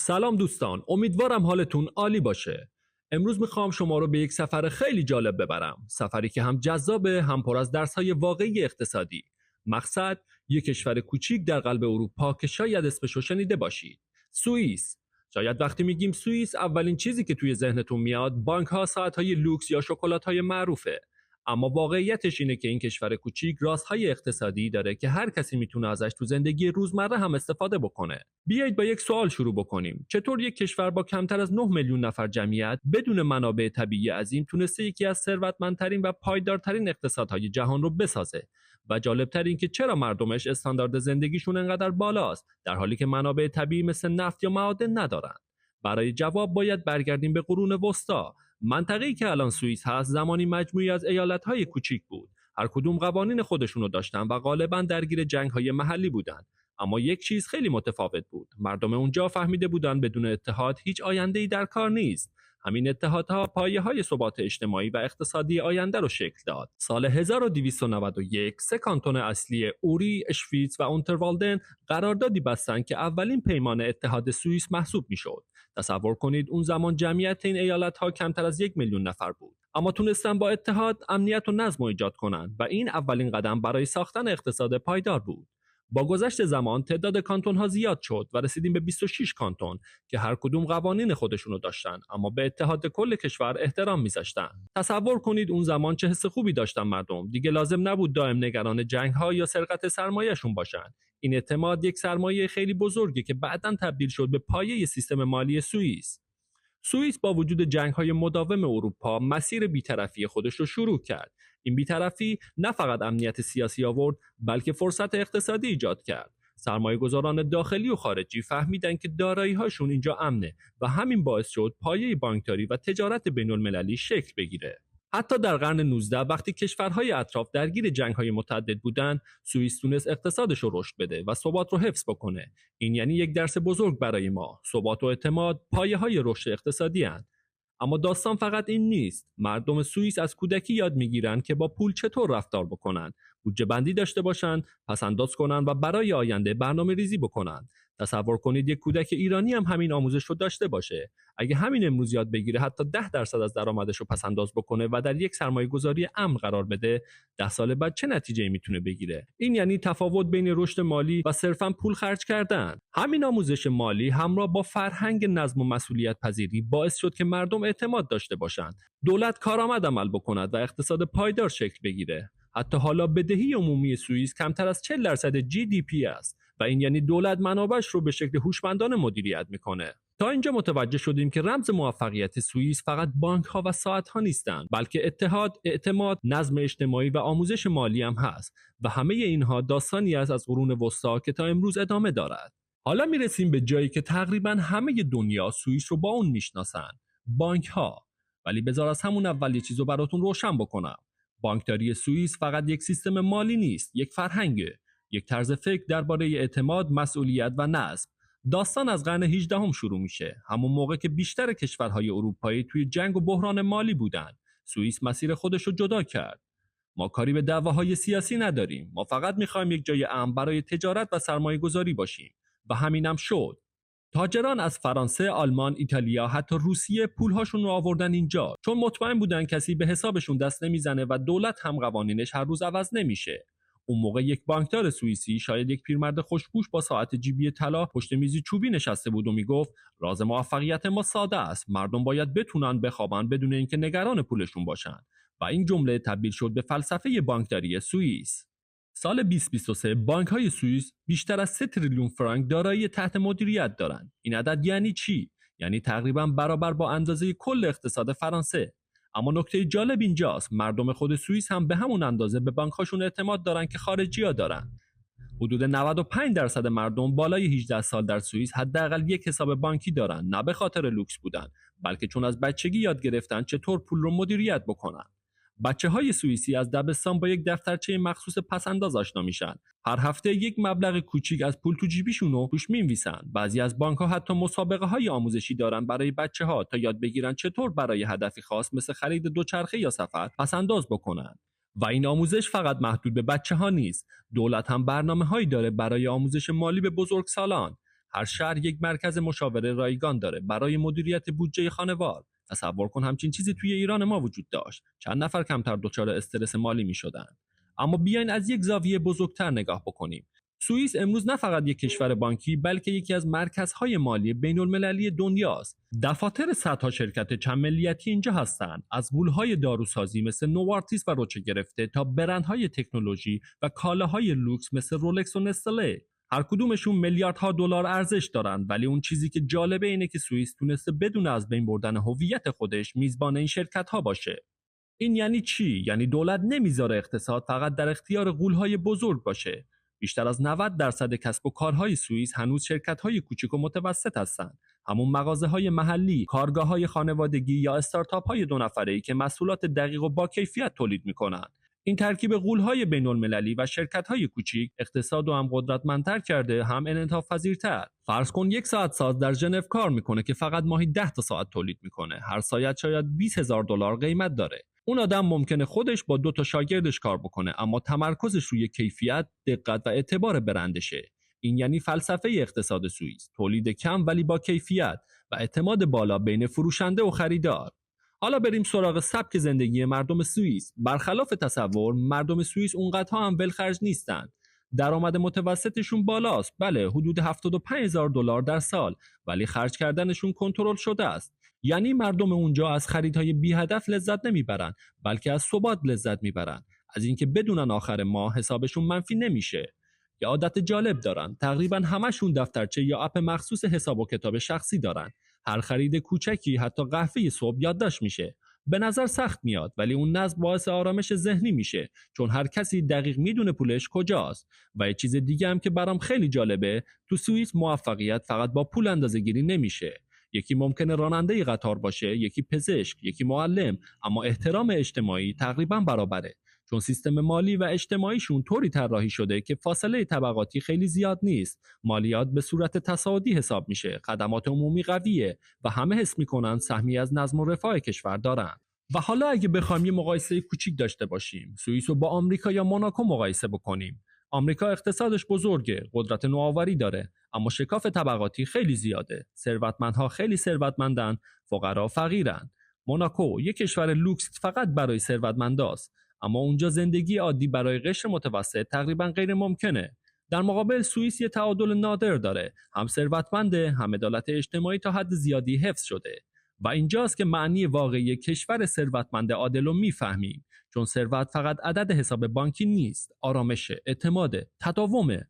سلام دوستان، امیدوارم حالتون عالی باشه. امروز میخوام شما رو به یک سفر خیلی جالب ببرم. سفری که هم جذابه، هم پر از درس‌های واقعی اقتصادی. مقصد یک کشور کوچیک در قلب اروپا که شاید اسمش رو شنیده باشید. سوئیس. شاید وقتی میگیم سوئیس اولین چیزی که توی ذهنتون میاد بانک‌ها، ساعت‌های لوکس یا شکلات‌های معروفه. اما واقعیتش اینه که این کشور کوچیک رازهای اقتصادی داره که هر کسی میتونه ازش تو زندگی روزمره هم استفاده بکنه. بیایید با یک سوال شروع بکنیم. چطور یک کشور با کمتر از 9 میلیون نفر جمعیت بدون منابع طبیعی عظیم تونسته یکی از ثروتمندترین و پایدارترین اقتصادهای جهان رو بسازه؟ و جالبتر این که چرا مردمش استاندارد زندگیشون انقدر بالاست در حالی که منابع طبیعی مثل نفت یا معادن ندارن؟ برای جواب باید برگردیم به قرون وسطا. منطقه‌ای که الان سوئیس هست زمانی مجموعی از ایالت‌های کوچیک بود. هر کدوم قوانین خودشونو داشتن و غالباً درگیر جنگ‌های محلی بودن. اما یک چیز خیلی متفاوت بود. مردم اونجا فهمیده بودن بدون اتحاد هیچ آینده‌ای در کار نیست. همین اتحادها پایه‌های ثبات اجتماعی و اقتصادی آینده رو شکل داد. سال 1291 سه کانتون اصلی اوری، اشویتس و اونتروالدن قراردادی بستند که اولین پیمان اتحاد سوئیس محسوب می‌شد. تصور کنید اون زمان جمعیت این ایالت‌ها کمتر از 1 میلیون نفر بود. اما تونستن با اتحاد امنیت و نظم ایجاد کنند و این اولین قدم برای ساختن اقتصاد پایدار بود. با گذشت زمان تعداد کانتون‌ها زیاد شد و رسیدیم به 26 کانتون که هر کدوم قوانین خودشونو داشتن اما به اتحاد کل کشور احترام میذاشتن. تصور کنید اون زمان چه حس خوبی داشتن مردم. دیگه لازم نبود دائم نگران جنگ‌ها یا سرقت سرمایه‌شون باشن. این اعتماد یک سرمایه خیلی بزرگی که بعداً تبدیل شد به پایه سیستم مالی سوئیس. سوئیس با وجود جنگ‌های مداوم اروپا مسیر بی‌طرفی خودش رو شروع کرد. این بی‌طرفی نه فقط امنیت سیاسی آورد بلکه فرصت اقتصادی ایجاد کرد. سرمایه‌گذاران داخلی و خارجی فهمیدن که دارایی‌هاشون اینجا امنه و همین باعث شد پایه بانکداری و تجارت بین‌المللی شکل بگیره. حتی در قرن 19 وقتی کشورهای اطراف درگیر جنگ‌های متعدد بودند، سوئیس تونست اقتصادش رو رشد بده و ثبات رو حفظ بکنه. این یعنی یک درس بزرگ برای ما. ثبات و اعتماد پایه‌های رشد اقتصادی هستند. اما داستان فقط این نیست. مردم سوئیس از کودکی یاد میگیرن که با پول چطور رفتار بکنن، بودجه بندی داشته باشن، پس‌انداز کنن و برای آینده برنامه‌ریزی بکنن. تصور کنید یک کودک ایرانی هم همین آموزش رو داشته باشه. اگه همین امروز یاد بگیره حتی 10% از درآمدش رو پس‌انداز بکنه و در یک سرمایه‌گذاری امن قرار بده، 10 سال بعد چه نتیجه‌ای میتونه بگیره؟ این یعنی تفاوت بین رشد مالی و صرفاً پول خرج کردن. همین آموزش مالی همراه با فرهنگ نظم و مسئولیت پذیری باعث شد که مردم اعتماد داشته باشند. دولت کارآمد عمل بکند و اقتصاد پایدار شکل بگیره. حتی حالا بدهی عمومی سوئیس کمتر از 40% GDP است و این یعنی دولت منابعش رو به شکل هوشمندانه مدیریت میکنه. تا اینجا متوجه شدیم که رمز موفقیت سوئیس فقط بانک‌ها و ساعت‌ها نیستند، بلکه اتحاد، اعتماد، نظم اجتماعی و آموزش مالی هم هست و همه اینها داستانی است از قرون وسطا که تا امروز ادامه دارد. حالا میرسیم به جایی که تقریباً همه دنیا سوئیس رو با اون میشناسن، بانک‌ها. ولی بذار از همون اول یه چیزو براتون روشن بکنم. بانکداری سوئیس فقط یک سیستم مالی نیست، یک فرهنگه، یک طرز فکر درباره اعتماد، مسئولیت و نظم. داستان از قرن 18 شروع میشه، همون موقع که بیشتر کشورهای اروپایی توی جنگ و بحران مالی بودن. سوئیس مسیر خودش رو جدا کرد. ما کاری به دعواهای سیاسی نداریم، ما فقط میخوایم یک جای امن برای تجارت و سرمایه گذاری باشیم و همینم شد. تاجران از فرانسه، آلمان، ایتالیا، حتی روسیه پولهاشون رو آوردن اینجا چون مطمئن بودن کسی به حسابشون دست نمیزنه و دولت هم قوانینش هر روز عوض نمیشه. اون موقع یک بانکدار سوئیسی، شاید یک پیرمرد خوشپوش با ساعت جیبی طلا پشت میزی چوبی نشسته بود و میگفت راز موفقیت ما ساده است، مردم باید بتونن بخوابن بدون اینکه نگران پولشون باشن. و این جمله تبدیل شد به فلسفه بانکداری سوئیس. سال 2023 بانک‌های سوئیس بیشتر از 3 تریلیون فرانک دارایی تحت مدیریت دارند. این عدد یعنی چی؟ یعنی تقریباً برابر با اندازه کل اقتصاد فرانسه. اما نکته جالب اینجاست، مردم خود سوئیس هم به همون اندازه به بانک‌هاشون اعتماد دارن که خارجی‌ها دارن. حدود 95% مردم بالای 18 سال در سوئیس حداقل یک حساب بانکی دارن، نه به خاطر لوکس بودن، بلکه چون از بچگی یاد گرفتن چطور پول رو مدیریت بکنن. بچه‌های سوئیسی از دبستان با یک دفترچه مخصوص پس‌انداز آشنا میشن. هر هفته یک مبلغ کوچیک از پول تو جیبشون رو توش می‌نویسن. بعضی از بانک‌ها حتی مسابقه‌های آموزشی دارن برای بچه‌ها تا یاد بگیرن چطور برای هدفی خاص مثل خرید دوچرخه یا سفر پس‌انداز بکنن. و این آموزش فقط محدود به بچه‌ها نیست. دولت هم برنامه‌هایی داره برای آموزش مالی به بزرگسالان. هر شهر یک مرکز مشاوره رایگان داره برای مدیریت بودجه خانوار. تصور کن همچین چیزی توی ایران ما وجود داشت، چند نفر کمتر دچار استرس مالی میشدن. اما بیاین از یک زاویه بزرگتر نگاه بکنیم. سوئیس امروز نه فقط یک کشور بانکی بلکه یکی از مرکزهای مالی بین‌المللی دنیاست. دفاتر صدها شرکت چند ملیتی اینجا هستند، از غول‌های داروسازی مثل نوارتیس و روچه گرفته تا برندهای تکنولوژی و کالاهای لوکس مثل رولکس و نستله. هر کدومشون میلیاردها دلار ارزش دارن، ولی اون چیزی که جالبه اینه که سوئیس تونسته بدون از بین بردن هویت خودش میزبان این شرکت‌ها باشه. این یعنی چی؟ یعنی دولت نمیذاره اقتصاد فقط در اختیار غول‌های بزرگ باشه. بیشتر از 90% کسب و کارهای سوئیس هنوز شرکت‌های کوچک و متوسط هستند. همون مغازه‌های محلی، کارگاه‌های خانوادگی یا استارتاپ‌های دو نفره‌ای که محصولات دقیق و با کیفیت تولید می‌کنن. این ترکیب غول‌های بین‌المللی و شرکت‌های کوچیک اقتصاد رو هم قدرتمندتر کرده، هم انعطاف‌پذیرتر. فرض کن یک ساعت ساز در ژنو کار میکنه که فقط ماهی 10 تا ساعت تولید میکنه. هر ساعت شاید 20,000 دلار قیمت داره. اون آدم ممکنه خودش با 2 تا شاگردش کار بکنه، اما تمرکزش روی کیفیت، دقت و اعتبار برندشه. این یعنی فلسفه اقتصاد سوئیس، تولید کم ولی با کیفیت و اعتماد بالا بین فروشنده و خریدار. حالا بریم سراغ سبک زندگی مردم سوئیس. برخلاف تصور، مردم سوئیس اونقدرها هم ولخرج نیستن. درآمد متوسطشون بالاست، بله، حدود 75,000 دلار در سال، ولی خرج کردنشون کنترل شده است. یعنی مردم اونجا از خریدهای بی هدف لذت نمیبرن، بلکه از ثبات لذت میبرن، از اینکه بدونن آخر ماه حسابشون منفی نمیشه. یه عادت جالب دارن، تقریبا همشون دفترچه یا اپ مخصوص حساب و کتاب شخصی دارن. هر خرید کوچکی، حتی قهوه صبح، یادداشت میشه. به نظر سخت میاد، ولی اون نظم باعث آرامش ذهنی میشه، چون هر کسی دقیق میدونه پولش کجاست. و یه چیز دیگه هم که برام خیلی جالبه، تو سوئیس موفقیت فقط با پول اندازه‌گیری نمیشه. یکی ممکنه راننده قطار باشه، یکی پزشک، یکی معلم، اما احترام اجتماعی تقریبا برابره. چون سیستم مالی و اجتماعیشون طوری طراحی شده که فاصله طبقاتی خیلی زیاد نیست. مالیات به صورت تصاعدی حساب میشه، خدمات عمومی قویه و همه حس میکنن سهمی از نظم و رفاه کشور دارن. و حالا اگه بخوایم یه مقایسه کوچیک داشته باشیم، سوئیس رو با آمریکا یا موناکو مقایسه بکنیم. آمریکا اقتصادش بزرگه، قدرت نوآوری داره، اما شکاف طبقاتی خیلی زیاده. ثروتمندها خیلی ثروتمندن، فقرا فقیرن. موناکو یک کشور لوکس فقط برای ثروتمنداست، اما اونجا زندگی عادی برای قشر متوسط تقریبا غیر ممکنه. در مقابل سوئیس یه تعادل نادر داره، هم ثروتمنده، هم عدالت اجتماعی تا حد زیادی حفظ شده. و اینجاست که معنی واقعی کشور ثروتمند عادل رو میفهمیم، چون ثروت فقط عدد حساب بانکی نیست، آرامش، اعتماد، تداومه.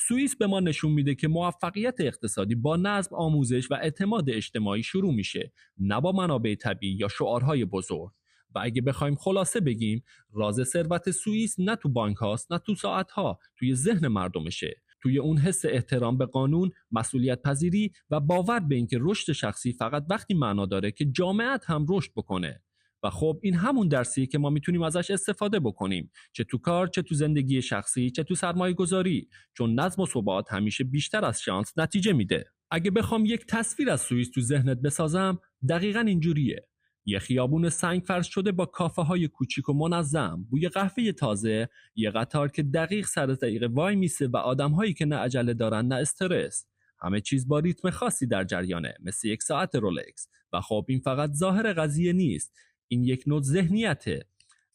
سوئیس به ما نشون میده که موفقیت اقتصادی با نظم، آموزش و اعتماد اجتماعی شروع میشه، نه با منابع طبیعی یا شعارهای بزرگ. و اگه بخوایم خلاصه بگیم، راز ثروت سوئیس نه تو بانک هاست، نه تو ساعت ها، توی ذهن مردمشه. توی اون حس احترام به قانون، مسئولیت پذیری و باور به اینکه رشد شخصی فقط وقتی معنا داره که جامعت هم رشد بکنه. و خب این همون درسیه که ما میتونیم ازش استفاده بکنیم، چه تو کار، چه تو زندگی شخصی، چه تو سرمایه گذاری، چون نظم و ثبات همیشه بیشتر از شانس نتیجه میده. اگه بخوام یک تصویر از سوئیس تو ذهنت بسازم، دقیقاً اینجوریه. یه خیابون سنگ فرش شده با کافه های کوچیک و منظم، بوی قهوه تازه، یه قطار که دقیق سر دقیقه وای میسه و آدم هایی که نه عجله دارن نه استرس. همه چیز با ریتم خاصی در جریانه، مثل یک ساعت رولکس. و خب این فقط ظاهر قضیه نیست، این یک نوع ذهنیته.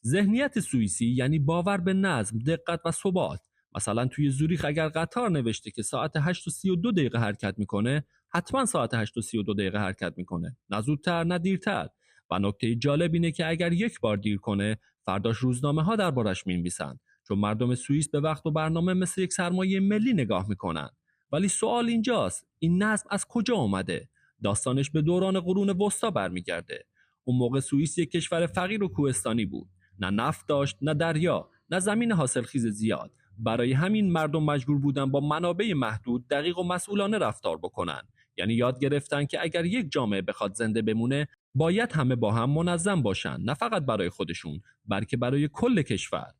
ذهنیت سوئیسی یعنی باور به نظم، دقت و ثبات. مثلا توی زوریخ اگر قطار نوشته که ساعت 8:32 حرکت میکنه، حتما ساعت 8:32 حرکت میکنه، نه زودتر نه دیرتر. و نکته جالب اینه که اگر یک بار دیر کنه، فرداش روزنامه ها دربارش می‌نویسن، چون مردم سوئیس به وقت و برنامه مثل یک سرمایه ملی نگاه میکنن. ولی سوال اینجاست، این نظم از کجا اومده؟ داستانش به دوران قرون وسطا برمیگرده. اون موقع سوئیس یک کشور فقیر و کوهستانی بود، نه نفت داشت، نه دریا، نه زمین حاصلخیز زیاد. برای همین مردم مجبور بودن با منابع محدود دقیق و مسئولانه رفتار بکنن. یعنی یاد گرفتن که اگر یک جامعه بخواد زنده بمونه، باید همه با هم منظم باشن، نه فقط برای خودشون، بلکه برای کل کشور.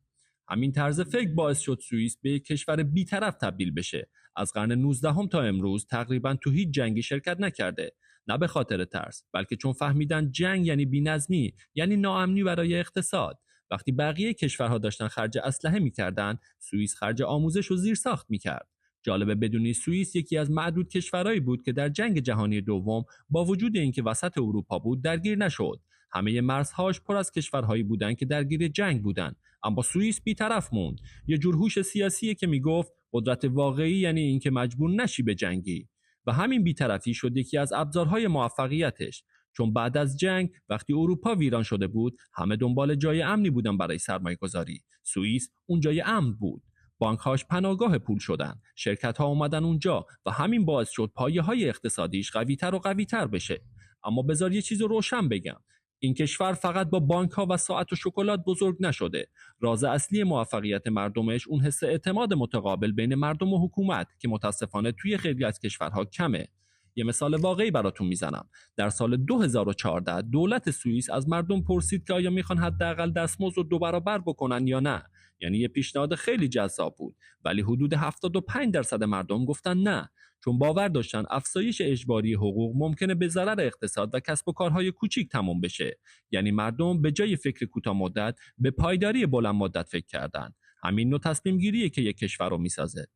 همین طرز فکر باعث شد سوئیس به یک کشور بی‌طرف تبدیل بشه. از قرن 19 تا امروز تقریباً تو هیچ جنگی شرکت نکرده، نه به خاطر ترس، بلکه چون فهمیدن جنگ یعنی بی‌نظمی، یعنی ناامنی برای اقتصاد. وقتی بقیه کشورها داشتن خرج اسلحه می‌کردن، سوئیس خرج آموزش و زیرساخت می‌کرد. جالبه بدونی سوئیس یکی از معدود کشورهایی بود که در جنگ جهانی دوم با وجود اینکه وسط اروپا بود درگیر نشد. همه مرزهاش پر از کشورهایی بودن که درگیر جنگ بودن، اما سوئیس بی‌طرف موند. یه جور هوش سیاسیه که میگفت قدرت واقعی یعنی اینکه مجبور نشی به جنگی، و همین بی‌طرفی شد یکی از ابزارهای موفقیتش. چون بعد از جنگ وقتی اروپا ویران شده بود، همه دنبال جای امنی بودن برای سرمایه‌گذاری. سوئیس اون جای امن بود. بانک‌هاش پناهگاه پول شدن، شرکت‌ها اومدن اونجا و همین باعث شد پایه‌های اقتصادیش قوی‌تر و قوی‌تر بشه. اما بذار یه چیز رو روشن بگم. این کشور فقط با بانک‌ها و ساعت و شکلات بزرگ نشده. راز اصلی موفقیت مردمش اون حس اعتماد متقابل بین مردم و حکومت که متاسفانه توی خیلی از کشورها کمه. یه مثال واقعی براتون میزنم. در سال 2014 دولت سوئیس از مردم پرسید که آیا میخوان حداقل دستمزد رو 2 برابر بکنن یا نه. یعنی یه پیشنهاد خیلی جذاب بود، ولی حدود 75% مردم گفتن نه، چون باور داشتن افزایش اجباری حقوق ممکنه به ضرر اقتصاد و کسب و کارهای کوچیک تموم بشه. یعنی مردم به جای فکر کوتاه مدت به پایداری بلند مدت فکر کردن. همین نوع تصمیم گیریه که یک کشور رو میسازه.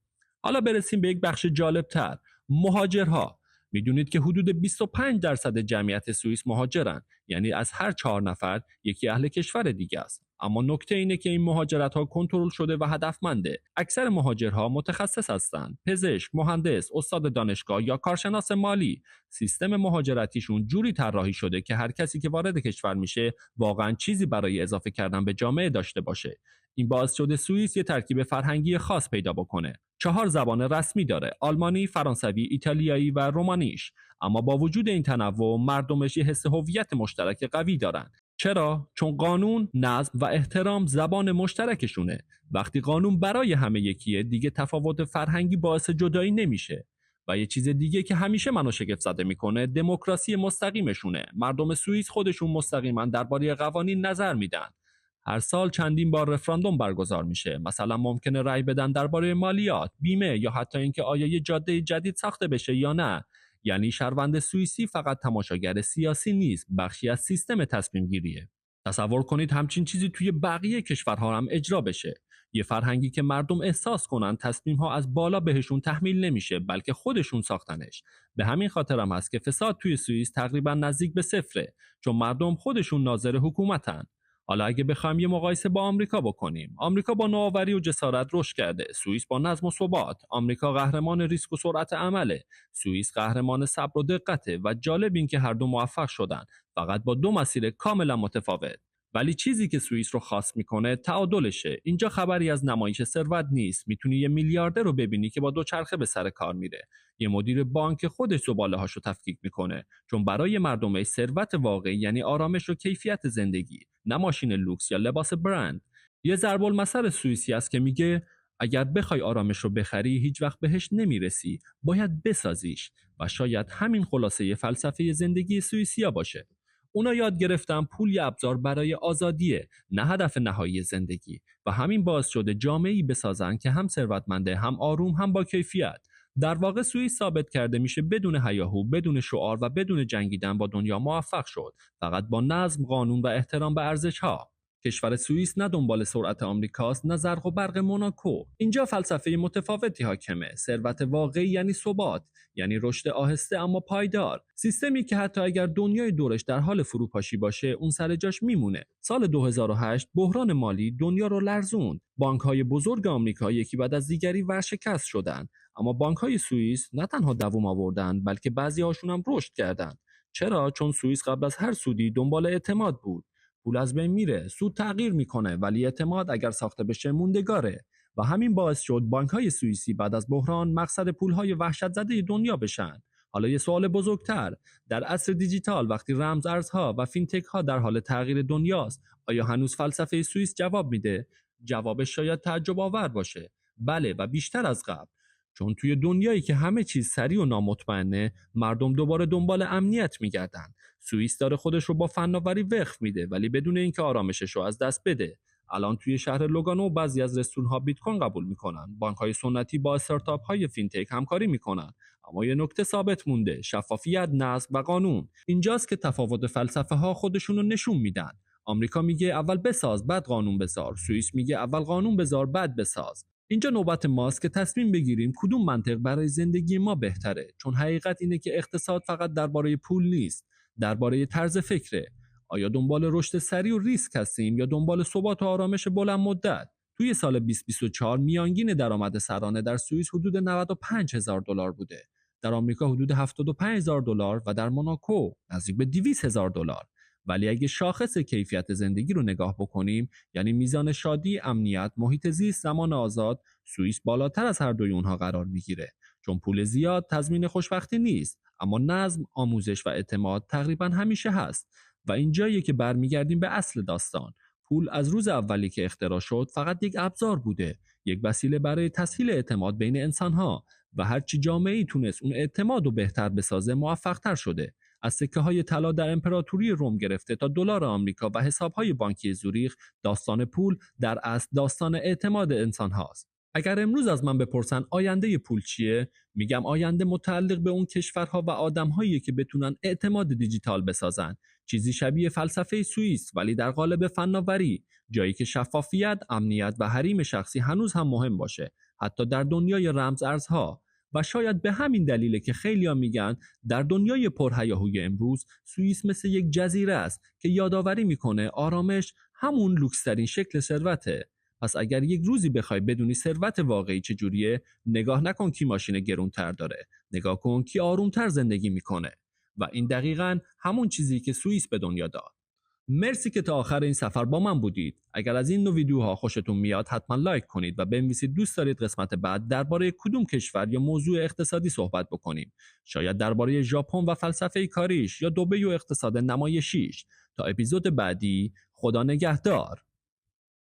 حالا برسیم به یک بخش جالب‌تر، مهاجرها. میدونید که حدود 25% جمعیت سوئیس مهاجرن، یعنی از هر 4 نفر یکی اهل کشور دیگه است. اما نکته اینه که این مهاجرت ها کنترل شده و هدفمنده. اکثر مهاجرها متخصص هستند، پزشک، مهندس، استاد دانشگاه یا کارشناس مالی. سیستم مهاجرتیشون جوری طراحی شده که هر کسی که وارد کشور میشه واقعا چیزی برای اضافه کردن به جامعه داشته باشه. این باعث شده سوئیس یه ترکیب فرهنگی خاص پیدا بکنه. 4 زبان رسمی داره: آلمانی، فرانسوی، ایتالیایی و رومانیش. اما با وجود این تنوع مردمش یه حس هویت مشترک قوی دارن. چرا؟ چون قانون، نظم و احترام زبان مشترکشونه. وقتی قانون برای همه یکیه، دیگه تفاوت فرهنگی باعث جدایی نمیشه. و یه چیز دیگه که همیشه منو شگفت زده میکنه دموکراسی مستقیمشونه. مردم سوئیس خودشون مستقیما درباره قوانین نظر میدن. هر سال چندین بار رفراندوم برگزار میشه. مثلا ممکنه رأی بدن درباره مالیات، بیمه یا حتی اینکه آیا یه جاده جدید ساخته بشه یا نه. یعنی شهروند سوئیسی فقط تماشاگر سیاسی نیست، بخشی از سیستم تصمیم گیریه. تصور کنید همچین چیزی توی بقیه کشورها هم اجرا بشه. یه فرهنگی که مردم احساس کنن تصمیم ها از بالا بهشون تحمیل نمیشه، بلکه خودشون ساختنش. به همین خاطر هم هست که فساد توی سوئیس تقریبا نزدیک به صفره، چون مردم خودشون ناظر حکومتن. حالا اگه بخوایم یه مقایسه با آمریکا بکنیم، آمریکا با نوآوری و جسارت رشد کرده، سوئیس با نظم و ثبات. آمریکا قهرمان ریسک و سرعت عمله، سوئیس قهرمان صبر و دقته. و جالب این که هر دو موفق شدن، فقط با 2 مسیر کاملا متفاوت. ولی چیزی که سوئیس رو خاص میکنه تعادلشه. اینجا خبری از نمایش ثروت نیست. میتونی یه میلیاردر رو ببینی که با 2 چرخه به سر کار میره، یه مدیر بانک خودش زباله‌هاشو تفکیک میکنه، چون برای مردمش ثروت واقعی یعنی آرامش و کیفیت زندگی، نه ماشین لوکس یا لباس برند. یه ضرب المثل سوئیسی است که میگه اگر بخوای آرامش رو بخری هیچ وقت بهش نمیرسی، باید بسازیش. و شاید همین خلاصه فلسفه زندگی سوئیسیا باشه. اونا یاد گرفتن پول یه ابزار برای آزادیه، نه هدف نهایی زندگی. و همین باعث شده جامعه‌ای بسازن که هم ثروتمنده، هم آروم، هم با کیفیت. در واقع سوئیس ثابت کرده میشه بدون هیاهو، بدون شعار و بدون جنگیدن با دنیا موفق شد، فقط با نظم، قانون و احترام به ارزش‌ها. کشور سوئیس نه دنبال سرعت آمریکاست، نه زرق و برق موناکو. اینجا فلسفه متفاوتی حاکمه. ثروت واقعی یعنی ثبات، یعنی رشد آهسته اما پایدار. سیستمی که حتی اگر دنیای دورش در حال فروپاشی باشه، اون سر جاش میمونه. سال 2008 بحران مالی دنیا رو لرزوند. بانک‌های بزرگ آمریکا یکی بعد از دیگری ورشکست شدن، اما بانک‌های سوئیس نه تنها دوام آوردن، بلکه بعضی‌هاشون هم رشد کردن. چرا؟ چون سوئیس قبل از هر سودی دنبال اعتماد بود. پول از بین میره، سود تغییر میکنه، ولی اعتماد اگر ساخته بشه موندگاره. و همین باعث شد بانک‌های سوئیسی بعد از بحران مقصد پول‌های وحشت زده دنیا بشن. حالا یه سوال بزرگتر، در عصر دیجیتال وقتی رمز ارزها و فینتک ها در حال تغییر دنیاست، آیا هنوز فلسفه سوئیس جواب میده؟ جوابش شاید تعجب آور باشه. بله، و بیشتر از قبل. چون توی دنیایی که همه چیز سریع و نامطمئنه، مردم دوباره دنبال امنیت میگردن. سوئیس داره خودش رو با فناوری وقف میده، ولی بدون اینکه آرامشش رو از دست بده. الان توی شهر لوگانو بعضی از رستوران‌ها بیت کوین قبول میکنن. بانک‌های سنتی با استارتاپ‌های فینتک همکاری میکنن. اما یه نکته ثابت مونده: شفافیت، نظم و قانون. اینجاست که تفاوت فلسفه‌ها خودشون رو نشون میدن. آمریکا میگه اول بساز بعد قانون بذار، سوئیس میگه اول قانون بذار بعد بساز. اینجا نوبت ماست که تصمیم بگیریم کدوم منطق برای زندگی ما بهتره، چون حقیقت اینه که اقتصاد فقط درباره پول نیست، درباره طرز فکره. آیا دنبال رشد سریع و ریسک هستیم یا دنبال ثبات و آرامش بلند مدت؟ توی سال 2024 میانگین درآمد سرانه در سوئیس حدود $95,000 بوده، در آمریکا حدود $75,000 و در موناکو نزدیک به $200,000. ولی اگه شاخص کیفیت زندگی رو نگاه بکنیم، یعنی میزان شادی، امنیت، محیط زیست، زمان آزاد، سوئیس بالاتر از هر دوی اونها قرار میگیره. چون پول زیاد تضمین خوشبختی نیست، اما نظم، آموزش و اعتماد تقریبا همیشه هست. و اینجاییه که برمیگردیم به اصل داستان. پول از روز اولی که اختراع شد فقط یک ابزار بوده، یک وسیله برای تسهیل اعتماد بین انسانها، و هرچی جامعه‌ای تونست اون اعتماد رو بهتر بسازه موفق‌تر شده. از سکه‌های طلا در امپراتوری روم گرفته تا دلار آمریکا و حساب‌های بانکی زوریخ، داستان پول در اصل داستان اعتماد انسان هاست. اگر امروز از من بپرسن آینده پول چیه، میگم آینده متعلق به اون کشورها و آدم‌هایی که بتونن اعتماد دیجیتال بسازن. چیزی شبیه فلسفه سوئیس ولی در قالب فناوری، جایی که شفافیت، امنیت و حریم شخصی هنوز هم مهم باشه، حتی در دنیای رمز ارزها. و شاید به همین دلیله که خیلیا میگن در دنیای پرهیاهوی امروز سوئیس مثل یک جزیره است که یادآوری میکنه آرامش همون لوکس‌ترین شکل ثروته. پس اگر یک روزی بخوای بدونی ثروت واقعی چجوریه، نگاه نکن کی ماشین گرونتر داره، نگاه کن کی آرومتر زندگی میکنه. و این دقیقاً همون چیزی که سوئیس به دنیا داد. مرسی که تا آخر این سفر با من بودید. اگر از این نوع ویدیوها خوشتون میاد حتما لایک کنید و بنویسید دوست دارید قسمت بعد درباره کدوم کشور یا موضوع اقتصادی صحبت بکنیم. شاید درباره ژاپن و فلسفه کاریش یا دبی و اقتصاد نمایشیش. تا اپیزود بعدی، خدا نگهدار.